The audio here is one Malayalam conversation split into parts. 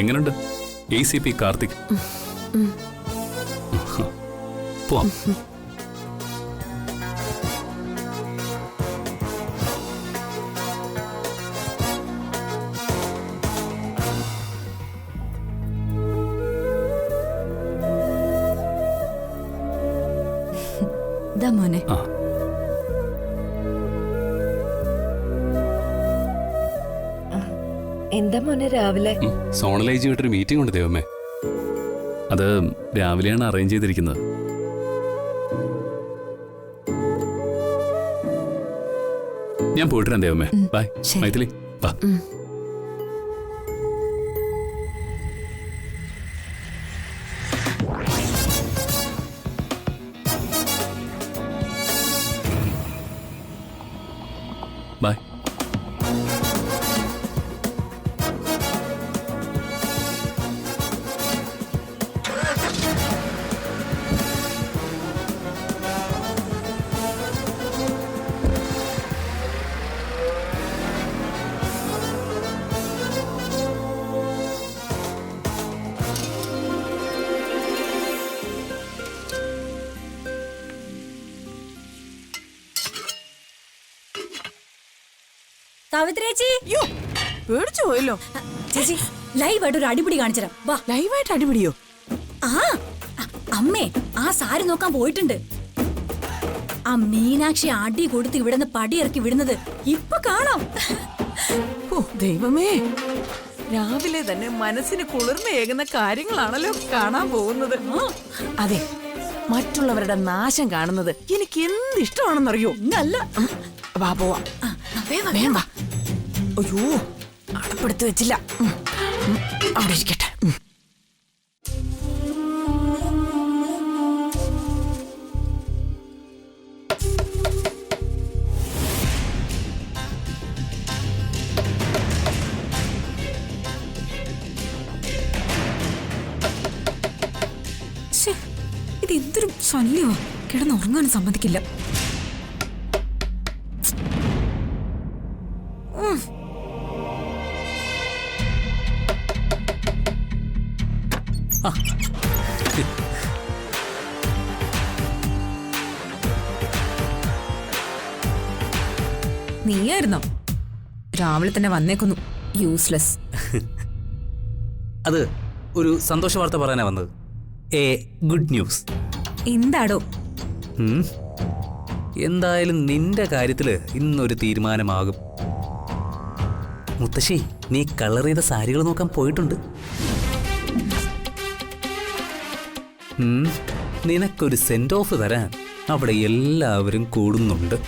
എങ്ങനെയുണ്ട് ACP കാർത്തിക്? പോവാം. മോനെ എന്താ മോനെ രാവിലെ? സോണലൈജുമായിട്ടൊരു മീറ്റിംഗ് ഉണ്ട് ദൈവമേ. അത് രാവിലെയാണ് അറേഞ്ച് ചെയ്തിരിക്കുന്നത്. ഞാൻ പോയിട്ട് വരാം ദൈവമേ. ബൈ മൈഥിലി. വാ. ബൈ. സാവിത്രേച്ചി, പേടിച്ചു പോയല്ലോ ചേച്ചി. ലൈവായിട്ട് ഒരു അടിപിടി കാണിച്ചരാം. വാ. ലൈവായിട്ട് അടിപിടിയോ? ആ അമ്മേ, ആ സാരി നോക്കാൻ പോയിട്ടുണ്ട്. ആ മീനാക്ഷി അടി കൊടുത്ത് ഇവിടുന്ന് പടിയിറക്കി വിടുന്നത് ഇപ്പൊ കാണാം. ഓ ദൈവമേ, രാവിലെ തന്നെ മനസ്സിന് കുളിർമയേകുന്ന കാര്യങ്ങളാണല്ലോ കാണാൻ പോകുന്നത്. അതെ, മറ്റുള്ളവരുടെ നാശം കാണുന്നത് എനിക്ക് എന്ത് ഇഷ്ടമാണെന്നറിയോ? നല്ല വാ പോവാ. വേഗം വാ. അയ്യോ, അടപ്പെടുത്ത് വെച്ചില്ല. അവിടെ ഇരിക്കട്ടെ. ഇത് എന്തൊരു ശല്യമോ, കിടന്നുറങ്ങാനും സമ്മതിക്കില്ല. നീയായിരുന്നോ? രാവിലെ തന്നെ വന്നേക്കുന്നു, യൂസ്ലെസ്. അത് ഒരു സന്തോഷ വാർത്ത പറയാനാ വന്നത്. A good news. എന്താടോ? എന്തായാലും നിന്റെ കാര്യത്തില് ഇന്നൊരു തീരുമാനമാകും. മുത്തശ്ശി, നീ കളർ ചെയ്ത സാരികൾ നോക്കാൻ പോയിട്ടുണ്ട്. നിനക്കൊരു സെൻഡ് ഓഫ് തരാൻ അവിടെ എല്ലാവരും കൂടുന്നുണ്ട്.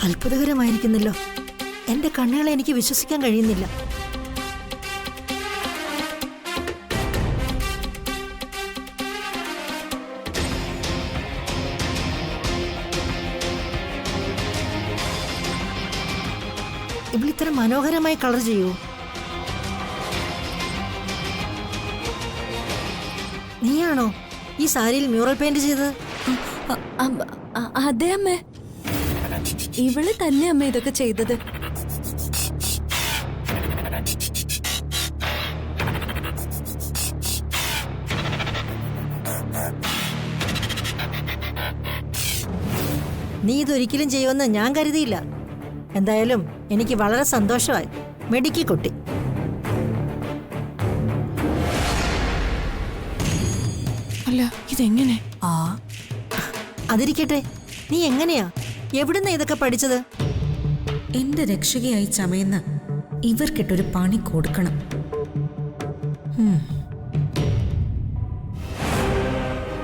അത്ഭുതകരമായിരിക്കുന്നല്ലോ. എന്റെ കണ്ണുകളെ എനിക്ക് വിശ്വസിക്കാൻ കഴിയുന്നില്ല. ഇവളിത്ര മനോഹരമായി കളർ ചെയ്യൂ? നീയാണോ ഈ സാരിയിൽ മ്യൂറൽ പെയിന്റ് ചെയ്തത്? അതെ അമ്മേ, ഇവള് തന്നെ അമ്മ ഇതൊക്കെ ചെയ്തത്. നീ ഇതൊരിക്കലും ചെയ്യുമെന്ന് ഞാൻ കരുതിയില്ല. എന്തായാലും എനിക്ക് വളരെ സന്തോഷമായി. മെഡിക്കി കുട്ടി. അല്ല ഇതെങ്ങനെ? ആ അതിരിക്കട്ടെ, നീ എങ്ങനെയാ എവിടുന്ന ഇതൊക്കെ പഠിച്ചത്? എന്റെ രക്ഷകയായി ചമയുന്ന ഇവർക്കിട്ടൊരു പണി കൊടുക്കണം.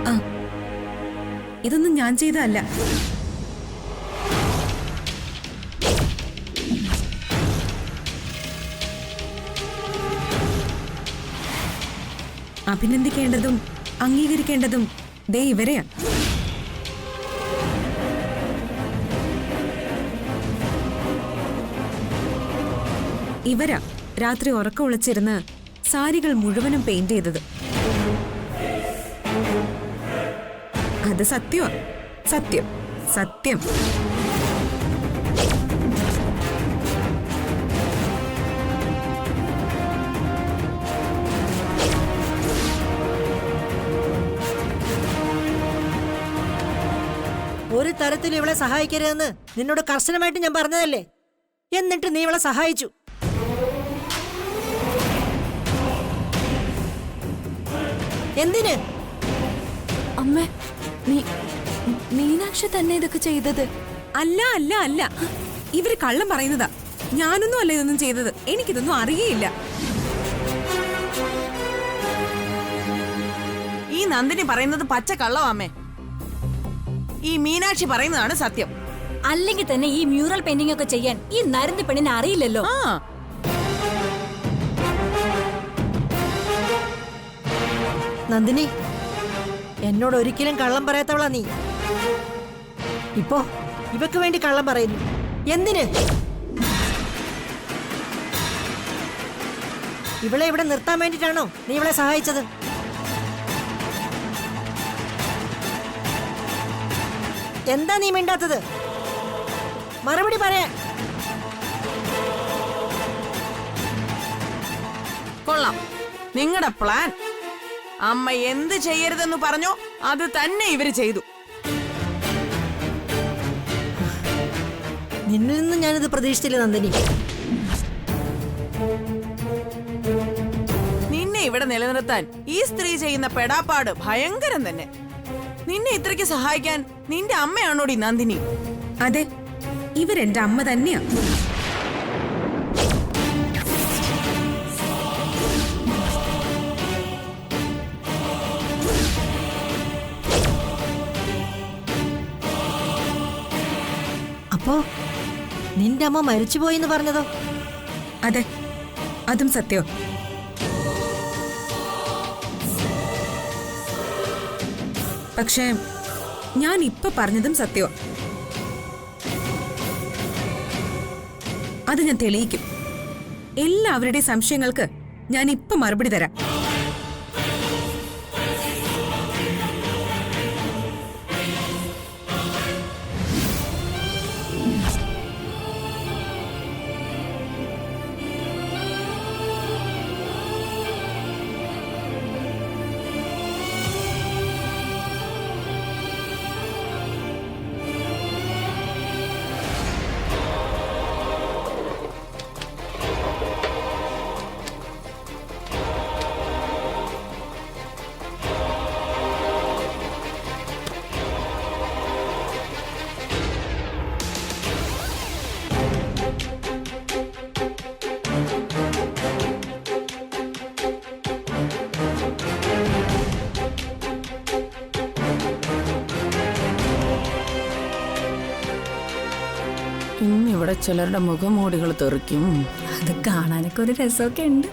ആ, ഇതൊന്നും ഞാൻ ചെയ്തതല്ല. അഭിനന്ദിക്കേണ്ടതും അംഗീകരിക്കേണ്ടതും ദേ ഇവരെയാ. ഇവരാ രാത്രി ഉറക്കം ഒളിച്ചിരുന്ന് സാരികൾ മുഴുവനും പെയിന്റ് ചെയ്തത്. അത് സത്യമാ, സത്യം സത്യം. ഒരു തരത്തിൽ ഇവളെ സഹായിക്കരുതെന്ന് നിന്നോട് കർശനമായിട്ട് ഞാൻ പറഞ്ഞതല്ലേ, എന്നിട്ട് നീ ഇവളെ സഹായിച്ചു. എന്തിന്? അമ്മേ, മീനാക്ഷി തന്നെ ഇതൊക്കെ ചെയ്തത്? അല്ല അല്ല അല്ല, ഇവര് കള്ളം പറയുന്നതാ. ഞാനൊന്നും അല്ല ഇതൊന്നും ചെയ്തത്. എനിക്കിതൊന്നും അറിയയില്ല. ഈ നന്ദിനി പറയുന്നത് പച്ച കള്ളവാമേ. ഈ മീനാക്ഷി പറയുന്നതാണ് സത്യം. അല്ലെങ്കിൽ തന്നെ ഈ മ്യൂറൽ പെയിന്റിംഗ് ഒക്കെ ചെയ്യാൻ ഈ നരന്തി പെണ്ണിനെ അറിയില്ലല്ലോ. ആ നന്ദിനി, എന്നോട് ഒരിക്കലും കള്ളം പറയാത്തവളാ നീ. ഇപ്പോ ഇവക്ക് വേണ്ടി കള്ളം പറയുന്നു. എന്തിന്? ഇവളെ ഇവിടെ നിർത്താൻ വേണ്ടിട്ടാണോ നീ ഇവളെ സഹായിച്ചത്? എന്താ നീ മിണ്ടാത്തത്? മറുപടി പറയാൻ. കൊള്ളാം നിങ്ങളുടെ പ്ലാൻ. അമ്മ എന്ത് ചെയ്യരുതെന്ന് പറഞ്ഞോ അത് തന്നെ ഇവര് ചെയ്തു. നിന്നിൽ നിന്ന് ഞാനിത് പ്രതീക്ഷിച്ചില്ല നന്ദിനി. നിന്നെ ഇവിടെ നിലനിർത്താൻ ഈ സ്ത്രീ ചെയ്യുന്ന പെടാപ്പാട് ഭയങ്കരം തന്നെ. നിന്നെ ഇത്രയ്ക്ക് സഹായിക്കാൻ നിന്റെ അമ്മയാണോടി നന്ദിനി? അതെ, ഇവരെന്റെ അമ്മ തന്നെയാ. അപ്പോ നിന്റെ അമ്മ മരിച്ചുപോയിന്ന് പറഞ്ഞതോ? അതെ, അതും സത്യം. പക്ഷേ ഞാൻ ഇപ്പൊ പറഞ്ഞതും സത്യമാ. അത് ഞാൻ തെളിയിക്കും. എല്ലാവരുടെയും സംശയങ്ങൾക്ക് ഞാൻ ഇപ്പൊ മറുപടി തരാം. ഇന്നിവിടെ ചിലരുടെ മുഖമൂടികൾ തെറിക്കും. അത് കാണാനൊക്കെ ഒരു രസമൊക്കെ ഉണ്ട്.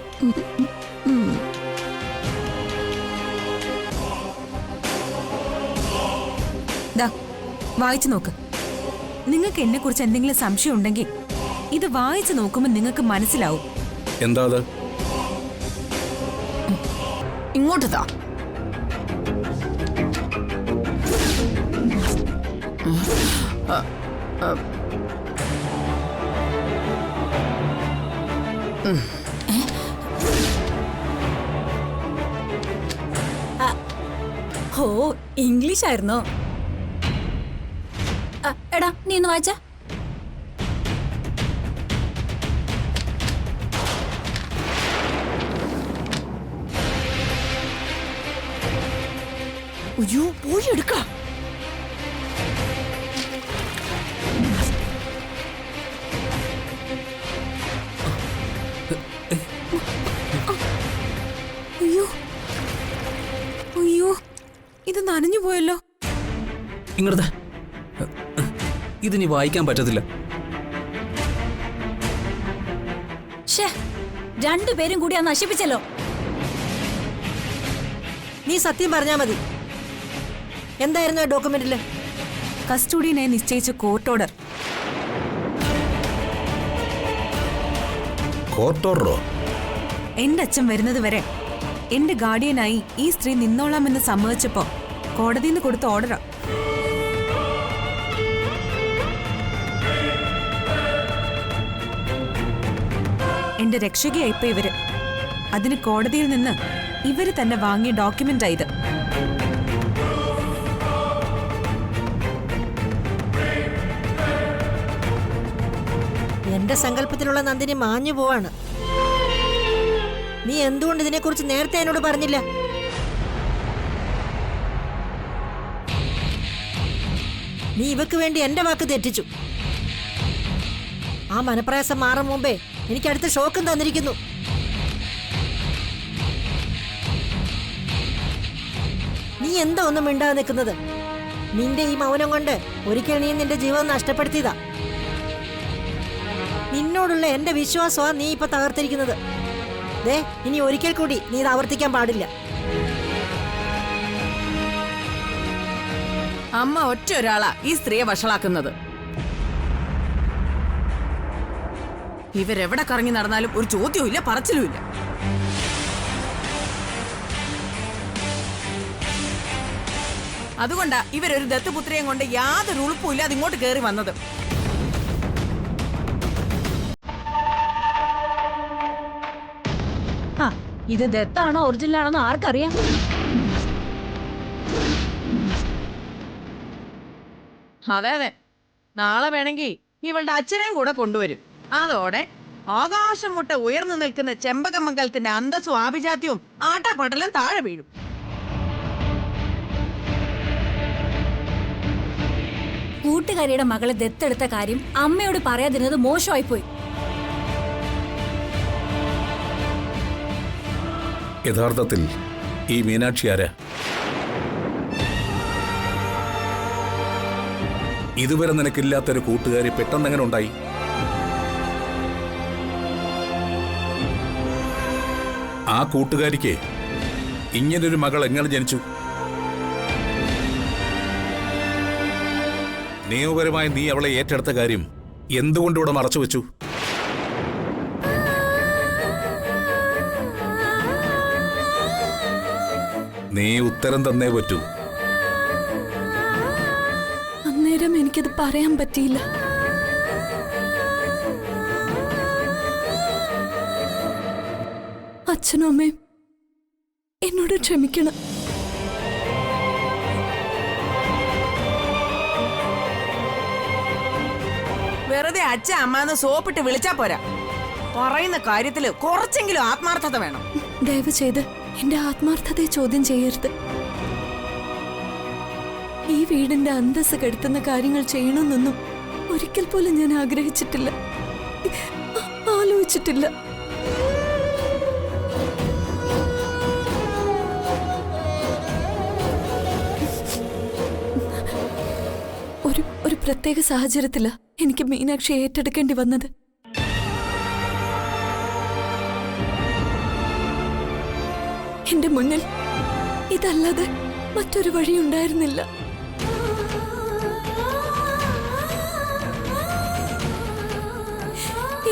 ദാ വായിച്ചു നോക്ക്. നിങ്ങൾക്ക് എന്നെ കുറിച്ച് എന്തെങ്കിലും സംശയം ഉണ്ടെങ്കിൽ ഇത് വായിച്ചു നോക്കുമ്പോൾ നിങ്ങൾക്ക് മനസ്സിലാവും. എന്താ അത്? ഇങ്ങോട്ട് താ. ഓ, ഇംഗ്ലീഷ് ആയിരുന്നോ? എടാ, നീ ഒന്ന് വായിച്ച. അയ്യോ പോയി എടുക്കാം. അയ്യോ അയ്യോ, ഇത് നനഞ്ഞു പോയല്ലോ. ഇങ്ങോട്ട് ഇതിനി വായിക്കാൻ പറ്റത്തില്ല. ഷേ, രണ്ടുപേരും കൂടി ആ നശിപ്പിച്ചല്ലോ. നീ സത്യം പറഞ്ഞാ മതി. എന്തായിരുന്നു ആ ഡോക്യുമെന്റില്? കസ്റ്റഡിയനായി നിശ്ചയിച്ച കോർട്ട് ഓർഡർ. കോർട്ട് ഓർഡറോ? എന്റെ അച്ഛൻ വരുന്നത് വരെ എന്റെ ഗാർഡിയനായി ഈ സ്ത്രീ നിന്നോളാമെന്ന് സമ്മതിച്ചപ്പോ കോടതിയിൽ നിന്ന് കൊടുത്ത ഓർഡറാ. എന്റെ രക്ഷകയാ ഇപ്പൊ ഇവര്. അതിന് കോടതിയിൽ നിന്ന് ഇവര് തന്നെ വാങ്ങിയ ഡോക്യുമെന്റാ ഇത്. എന്റെ സങ്കല്പത്തിലുള്ള നന്ദിനി മാഞ്ഞു പോവാണ്. നീ എന്തുകൊണ്ട് ഇതിനെക്കുറിച്ച് നേരത്തെ എന്നോട് പറഞ്ഞില്ല? നീ ഇവക്ക് വേണ്ടി എന്റെ വാക്ക് തെറ്റിച്ചു. ആ മനപ്രയാസം മാറും മുമ്പേ എനിക്ക് അടുത്ത ഷോക്കും തന്നിരിക്കുന്നു. നീ എന്താ ഒന്നും മിണ്ടാതെ നിൽക്കുന്നത്? നിന്റെ ഈ മൗനം കൊണ്ട് ഒരിക്കൽ നീ നിന്റെ ജീവൻ നഷ്ടപ്പെടുത്തിയതാ. നിന്നോടുള്ള എന്റെ വിശ്വാസമാ നീ ഇപ്പൊ തകർത്തിരിക്കുന്നത്. ദേ, ഇനി ഒരിക്കൽ കൂടി നീ ഇത് ആവർത്തിക്കാൻ പാടില്ല. അമ്മ ഒറ്റ ഒരാളാ ഈ സ്ത്രീയെ വഷളാക്കുന്നത്. ഇവരെവിടെ കറങ്ങി നടന്നാലും ഒരു ചോദ്യവും ഇല്ല, പറച്ചിലും ഇല്ല. അതുകൊണ്ടാ ഇവരൊരു ദത്തുപുത്രിയും കൊണ്ട് യാതൊരു ഉളുപ്പും ഇല്ലാതെ ഇങ്ങോട്ട് കയറി വന്നത്. ഇത് ദത്താണോ ഒറിജിനൽ ആണെന്ന് ആർക്കറിയാം? അതെ അതെ, നാളെ വേണമെങ്കിൽ ഇവളുടെ അച്ഛനെയും കൂടെ കൊണ്ടുവരും. അതോടെ ആകാശം മുട്ട ഉയർന്നു നിൽക്കുന്ന ചെമ്പകമംഗലത്തിന്റെ അന്തസ്സും ആഭിജാത്യവും ആട്ടപ്പടലും താഴെ വീഴും. കൂട്ടുകാരിയുടെ മകളെ ദത്തെടുത്ത കാര്യം അമ്മയോട് പറയാതിരുന്നത് മോശമായിപ്പോയി. യഥാർത്ഥത്തിൽ ഈ മീനാക്ഷി ആരാ? ഇതുവരെ നിനക്കില്ലാത്തൊരു കൂട്ടുകാരി പെട്ടെന്ന് എങ്ങനെ ഉണ്ടായി? ആ കൂട്ടുകാരിക്ക് ഇങ്ങനൊരു മകൾ എങ്ങനെ ജനിച്ചു? നിയമപരമായി നീ അവളെ ഏറ്റെടുത്ത കാര്യം എന്തുകൊണ്ടിവിടെ മറച്ചു വെച്ചു? നീ ഉത്തരം തന്നേ പറ്റൂ. അന്നേരം എനിക്കത് പറയാൻ പറ്റിയില്ല. അച്ഛനും അമ്മയും എന്നോട് ക്ഷമിക്കണം. വെറുതെ അച്ഛ അമ്മന്ന് സോപ്പിട്ട് വിളിച്ചാ പോരാ. പറയുന്ന കാര്യത്തില് കുറച്ചെങ്കിലും ആത്മാർത്ഥത വേണം. ദയവ് ചെയ്ത് എന്റെ ആത്മാർത്ഥതയെ ചോദ്യം ചെയ്യരുത്. ഈ വീടിന്റെ അന്തസ്സ് കെടുത്തുന്ന കാര്യങ്ങൾ ചെയ്യണമെന്നൊന്നും ഒരിക്കൽ പോലും ഞാൻ ആഗ്രഹിച്ചിട്ടില്ല, ആലോചിച്ചിട്ടില്ല. ഒരു പ്രത്യേക സാഹചര്യത്തിലാ എനിക്ക് മീനാക്ഷിയെ ഏറ്റെടുക്കേണ്ടി വന്നത്. എന്റെ മുന്നിൽ ഇതല്ലാതെ മറ്റൊരു വഴിയുണ്ടായിരുന്നില്ല.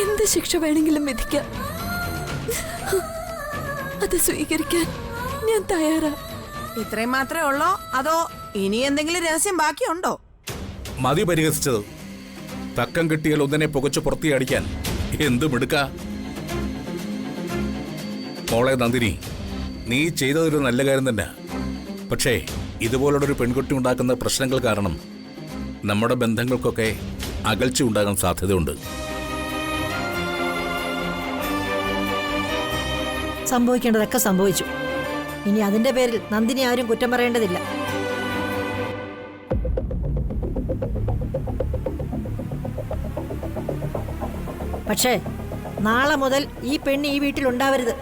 എന്ത് ശിക്ഷ വേണമെങ്കിലും വിധിക്കാം, അത് സ്വീകരിക്കാൻ ഞാൻ തയ്യാറാ. ഇത്രയും മാത്രമേ ഉള്ളോ അതോ ഇനി എന്തെങ്കിലും രഹസ്യം ബാക്കിയുണ്ടോ? മതി പരിഹസിച്ചത്. തക്കം കിട്ടിയാൽ ഒന്നിനെ പുകച്ചു പുറത്തിയടിക്കാൻ എന്തും എടുക്ക. മോളെ നന്ദിനി, നീ ചെയ്തതൊരു നല്ല കാര്യം തന്നെ. പക്ഷേ ഇതുപോലുള്ളൊരു പെൺകുട്ടി ഉണ്ടാക്കുന്ന പ്രശ്നങ്ങൾ കാരണം നമ്മുടെ ബന്ധങ്ങൾക്കൊക്കെ അകൽച്ച ഉണ്ടാകാൻ സാധ്യതയുണ്ട്. സംഭവിക്കേണ്ടതൊക്കെ സംഭവിച്ചു. ഇനി അതിന്റെ പേരിൽ നന്ദിനി ആരും കുറ്റം പറയേണ്ടതില്ല. പക്ഷേ നാളെ മുതൽ ഈ പെണ്ണ് ഈ വീട്ടിൽ ഉണ്ടാവരുത്.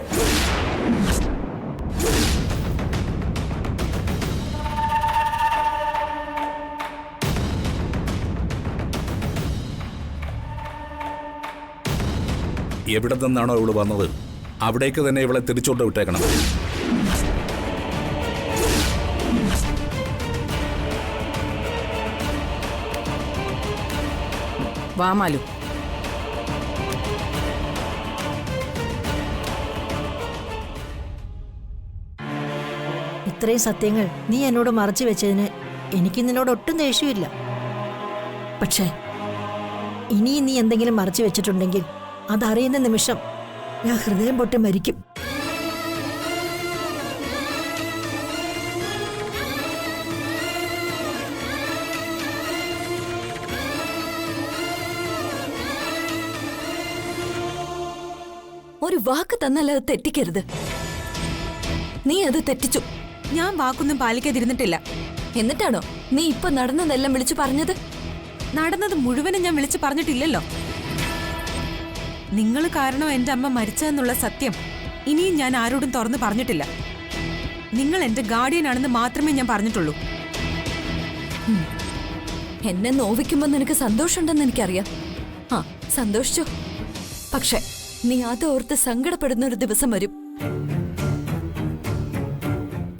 എവിടെ നിന്നാണോ ഇവള് വന്നത് അവിടേക്ക് തന്നെ ഇവളെ തിരിച്ചോണ്ട് വിട്ടേക്കണം. വാമാലു, ഇത്രയും സത്യങ്ങൾ നീ എന്നോട് മറച്ചു വെച്ചതിന് എനിക്ക് നിന്നോട് ഒട്ടും ദേഷ്യമില്ല. പക്ഷേ ഇനിയും നീ എന്തെങ്കിലും മറച്ചു വെച്ചിട്ടുണ്ടെങ്കിൽ അതറിയുന്ന നിമിഷം ഞാൻ ഹൃദയം പൊട്ടി മരിക്കും. ഒരു വാക്ക് തന്നാൽ അത് തെറ്റിക്കരുത്. നീ അത് തെറ്റിച്ചു. ഞാൻ വാക്കൊന്നും പാലിക്കാതിരുന്നിട്ടില്ല. എന്നിട്ടാണോ നീ ഇപ്പൊ നടന്നതെല്ലാം വിളിച്ചു പറഞ്ഞത്? നടന്നത് മുഴുവനും ഞാൻ വിളിച്ചു പറഞ്ഞിട്ടില്ലല്ലോ. നിങ്ങൾ കാരണം എന്റെ അമ്മ മരിച്ചതെന്നുള്ള സത്യം ഇനിയും ഞാൻ ആരോടും തുറന്നു പറഞ്ഞിട്ടില്ല. നിങ്ങൾ എന്റെ ഗാർഡിയൻ ആണെന്ന് മാത്രമേ ഞാൻ പറഞ്ഞിട്ടുള്ളൂ. എന്നെ നോവിക്കുമ്പോ നിനക്ക് സന്തോഷമുണ്ടെന്ന് എനിക്കറിയാം. ആ, സന്തോഷിച്ചോ. പക്ഷെ നീ അതോർത്ത് സങ്കടപ്പെടുന്ന ഒരു ദിവസം വരും.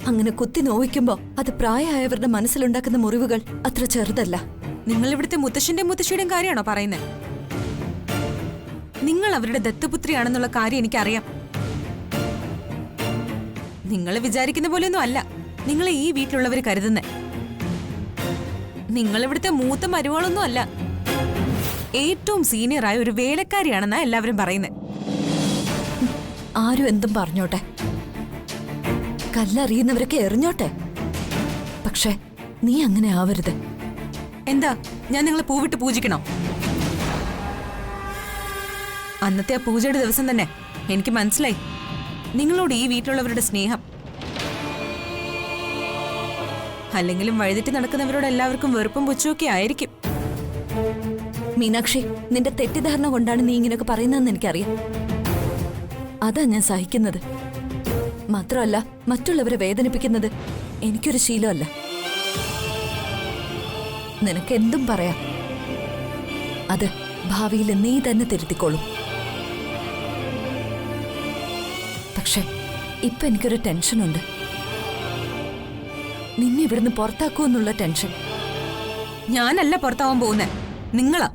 അങ്ങനെ കുത്തി നോവിക്കുമ്പോ അത് പ്രായമായവരുടെ മനസ്സിലുണ്ടാക്കുന്ന മുറിവുകൾ അത്ര ചെറുതല്ല. നിങ്ങൾ ഇവിടുത്തെ മുത്തശ്ശന്റെയും മുത്തശ്ശിയുടെയും കാര്യമാണോ പറയുന്നത്? നിങ്ങൾ അവരുടെ ദത്തപുത്രിയാണെന്നുള്ള കാര്യം എനിക്കറിയാം. നിങ്ങൾ വിചാരിക്കുന്ന പോലെയൊന്നും അല്ല നിങ്ങളെ ഈ വീട്ടിലുള്ളവർ കരുതുന്നേ. നിങ്ങൾ ഇവിടുത്തെ മൂത്ത മരുമകളൊന്നും അല്ല, ഏറ്റവും സീനിയറായ ഒരു വേലക്കാരിയാണെന്നാ എല്ലാവരും പറയുന്നത്. ആരും എന്തും പറഞ്ഞോട്ടെ, കല്ലറിയുന്നവരൊക്കെ എറിഞ്ഞോട്ടെ. പക്ഷെ നീ അങ്ങനെ ആവരുത്. എന്താ ഞാൻ നിങ്ങളെ പൂവിട്ട് പൂജിക്കണോ? അന്നത്തെ ആ പൂജയുടെ ദിവസം തന്നെ എനിക്ക് മനസ്സിലായി നിങ്ങളോട് ഈ വീട്ടിലുള്ളവരുടെ സ്നേഹം. അല്ലെങ്കിലും വഴിതെറ്റി നടക്കുന്നവരോട് എല്ലാവർക്കും വെറുപ്പും പുച്ഛമൊക്കെ ആയിരിക്കും. മീനാക്ഷി, നിന്റെ തെറ്റിദ്ധാരണ കൊണ്ടാണ് നീ ഇങ്ങനെയൊക്കെ പറയുന്നതെന്ന് എനിക്കറിയാം. അതാ ഞാൻ സഹിക്കുന്നത്. മാത്രമല്ല, മറ്റുള്ളവരെ വേദനിപ്പിക്കുന്നത് എനിക്കൊരു ശീലമല്ല. നിനക്ക് എന്തും പറയാം, അത് ഭാവിയിൽ നീ തന്നെ തിരുത്തിക്കോളും. പക്ഷെ ഇപ്പൊ എനിക്കൊരു ടെൻഷനുണ്ട്. നിന്നെ ഇവിടുന്ന് പുറത്താക്കുമെന്നുള്ള ടെൻഷൻ. ഞാനല്ല പുറത്താവാൻ പോകുന്നേ, നിങ്ങളാ.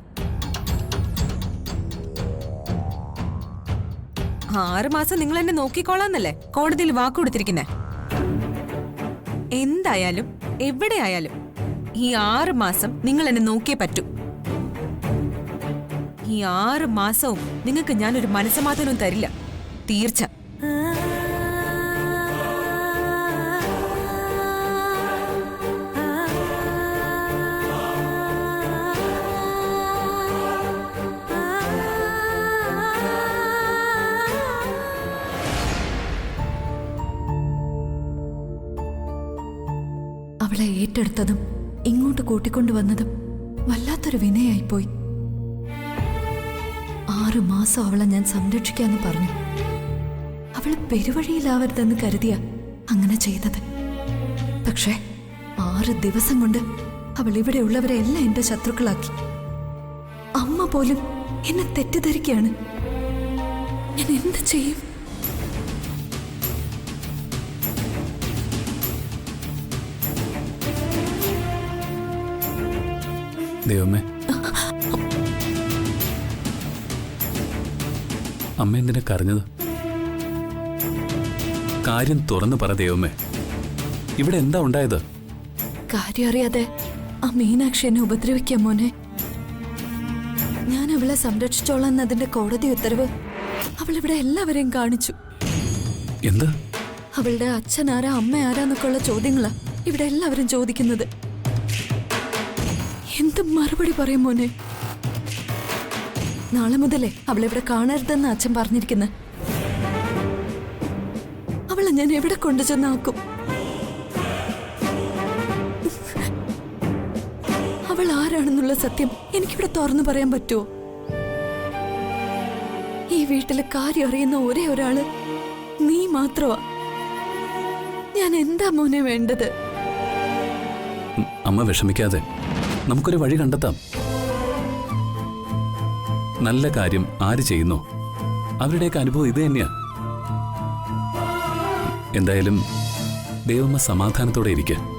6 മാസം നിങ്ങൾ എന്നെ നോക്കിക്കോളാന്നല്ലേ കോടതിയിൽ വാക്കുകൊടുത്തിരിക്കുന്നേ. എന്തായാലും എവിടെയായാലും ഈ 6 മാസം നിങ്ങൾ എന്നെ നോക്കിയേ പറ്റൂ. ഈ 6 മാസവും നിങ്ങൾക്ക് ഞാനൊരു മനസ്സമാധാനവും തരില്ല, തീർച്ച. അവളെ ഏറ്റെടുത്തതും ഇങ്ങോട്ട് കൂട്ടിക്കൊണ്ടുവന്നതും വല്ലാത്തൊരു വിനയായിപ്പോയി. 6 മാസം അവളെ ഞാൻ സംരക്ഷിക്കാന്ന് പറഞ്ഞു. അവള് പെരുവഴിയിലാവരുതെന്ന് കരുതിയ അങ്ങനെ ചെയ്തത്. പക്ഷേ 6 ദിവസം കൊണ്ട് അവൾ ഇവിടെയുള്ളവരെ എല്ലാം എന്റെ ശത്രുക്കളാക്കി. അമ്മ പോലും എന്നെ തെറ്റിദ്ധരിക്കുകയാണ്. ഞാൻ എന്ത് ചെയ്യും? ദൈവമേ, അമ്മ എന്തിനാ കരഞ്ഞത്? കാര്യം തുറന്നു പറ ദൈവമേ. ഇവിടെ എന്താ ഉണ്ടായത്? കാര്യം അറിയാതെ ആ മീനാക്ഷി എന്നെ ഉപദ്രവിക്കാം മോനെ. ഞാൻ അവളെ സംരക്ഷിച്ചോളാം എന്നതിന്റെ കോടതി ഉത്തരവ് അവളിവിടെ എല്ലാവരെയും കാണിച്ചു. എന്ത്? അവളുടെ അച്ഛനാരാ അമ്മ ആരാന്നൊക്കെ ഉള്ള ചോദ്യങ്ങളാ ഇവിടെ എല്ലാവരും ചോദിക്കുന്നത്. എന്ത് മറുപടി പറയും മോനെ? നാളെ മുതലേ അവളിവിടെ കാണരുതെന്ന് അച്ഛൻ പറഞ്ഞിരിക്കുന്നത്. അവളെ ഞാൻ എവിടെ കൊണ്ടുചെന്നാക്കും? അവൾ ആരാണ്? ആരാണെന്നുള്ള സത്യം എനിക്കിവിടെ തുറന്നു പറയാൻ പറ്റുമോ? ഈ വീട്ടിലെ കാര്യം അറിയുന്ന ഒരേ ഒരാള് നീ മാത്രമാ. ഞാൻ എന്താ മോനെ വേണ്ടത്? അമ്മ വിഷമിക്കാതെ നമുക്കൊരു വഴി കണ്ടെത്താം. നല്ല കാര്യം ആര് ചെയ്യുന്നു അവരുടെയൊക്കെ അനുഭവം ഇത് തന്നെയാ. എന്തായാലും ദൈവമ്മ സമാധാനത്തോടെ ഇരിക്കുക.